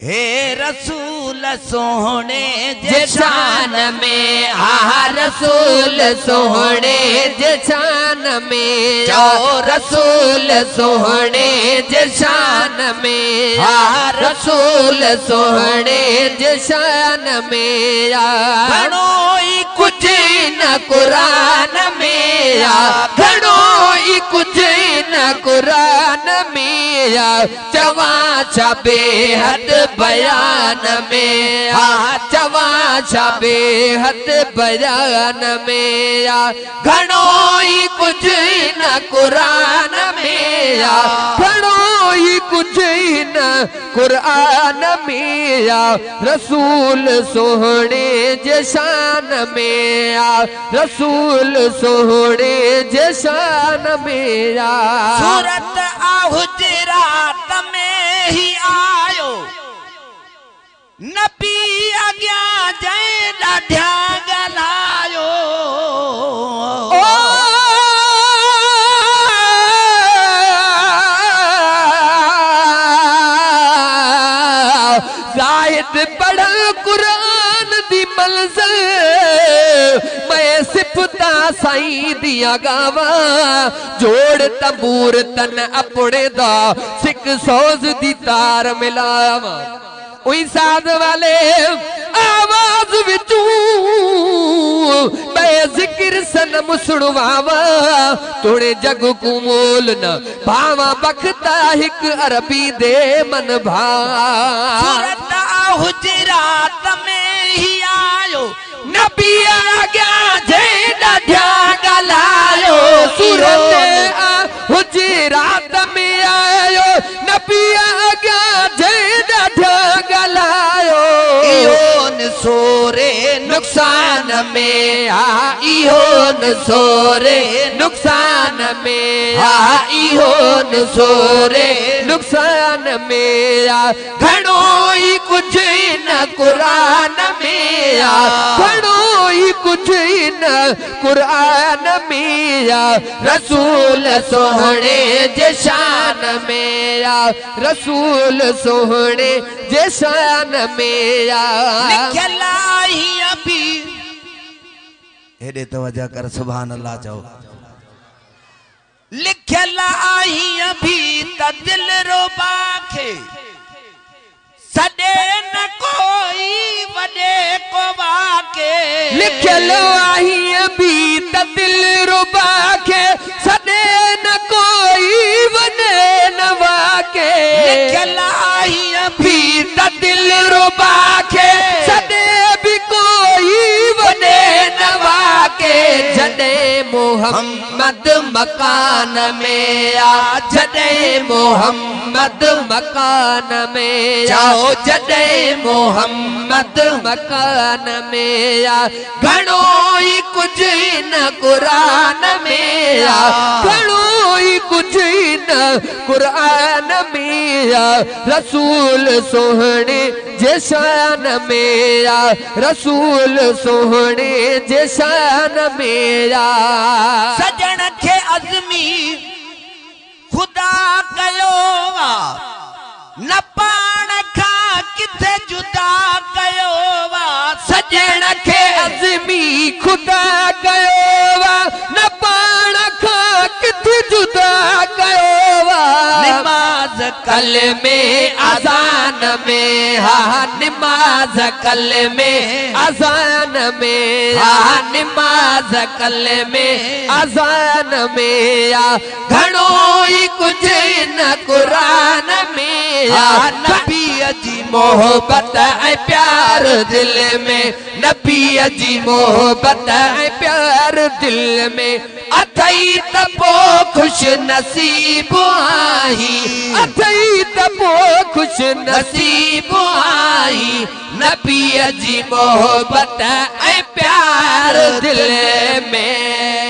हे रसूल सोहणे जे शान में आ रसूल सोहणे जे शान में चओ रसूल सोहणे जे शान में आ रसूल सोहणे जे शान में घणो ई कुछ न कुरान में घणो ई कुछ न कुरान में चवा छा बेहद बयान में चवा छा बेहद बयान में घणो ई कुछ न कुरान में घणो ई कुछ न कुरान में रसूल सोहणे जे शान में रसूल सोहणे जे शान में सूरत हुजरात में ही आयो नबी अग्या जय ॾाढा ॻाल्हायो ज़ाहिद पढ़ल कुरान दी मंज़िल मैं सिफता साईं दिया गावा जोड़ तंबूर तन अपने दा सिक सोज दी तार मिलावा उई साध वाले आवाज विचू मैं जिक्र सनम सुनवावा तोड़े जग को मोल न भावा बखता हिक अरबी दे मन भा सूरत हुजरात में ही आयो नबी आग्या जय ॾाढा ॻाल्हायो सूरत हुजरात में आयो नबी आग्या जय ॾाढा ॻाल्हायो इहो न सोरे नुक़सान में इहो न सोरे नुक़सान में इहो न सोरे नुक़सान में घणो ई कुछ न कुरान में घणो ई कुछ न कुरान में रसूल सोहणे जे शान में रसूल सोहणे जे शान में लिखियल आई अभी हेॾे तवज्जो कर सुभान अल्लाह चओ लिखियल आई अभी त दिल रोबा खे सॾे न कोई वॾे को वाके लिखियल आई अभी त दिल रुबा खे सॾे न कोई वॾे न वाके लिखियल आई अभी त दिल रुबा खे सॾे बि कोई वॾे न वाके जॾहिं मोहम्मद मकान में जॾहिं मोहम्मद मकान में जॾहिं मोहम्मद मकान में घणो ई कुछ न कुरान में घणो ई कुछ न कुरान में रसूल सोहणे जे शान में रसूल सोहणे जे शान में सजण खे अज़मी खुदा कयो न पाण खां किथे जुदा कयो सजण खे अज़मी खुदा कयो न पाण खां किथे जुदा कयो निमाज़ कल में अज़ान में निमाज़ कल में अज़ान में निमाज़ कल में अज़ान में घणो ई कुछ न कुरान में नबी जी मोहब्बत ऐं प्यार दिल में नबी जी मोहब्बत ऐं प्यार दिल में अथई त पोइ खुश नसीब आई अथई त पोइ खुश नसीब आई नबी जी मोहब्बत ऐं प्यार दिल में